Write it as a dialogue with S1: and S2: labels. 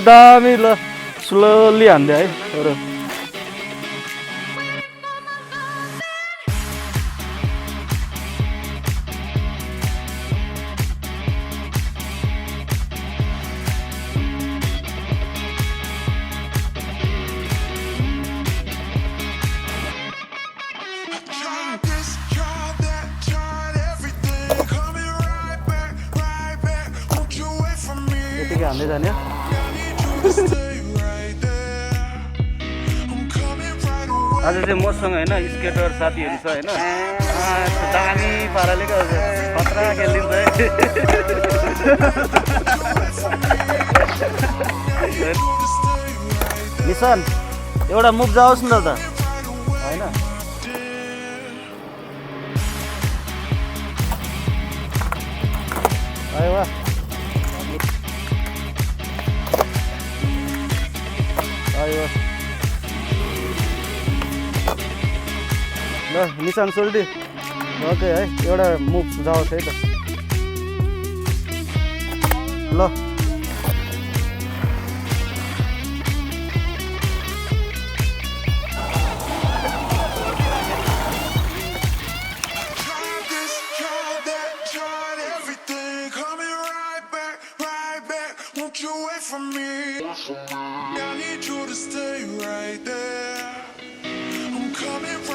S1: दामी ल स्लोली हान्दै है अरू यतिकै हान्दै जाने आज चाहिँ मसँग होइन स्केटर साथीहरू छ होइन दामी पाराले क्या खतरा खेलिदिन्छ है निशान एउटा मुभ जाओस् न त होइन आयो वा आयो ल निशान सोल्टी ओके है एउटा मुभ जाओस् है त ल
S2: You wait for me. I need you to stay right there. I'm coming.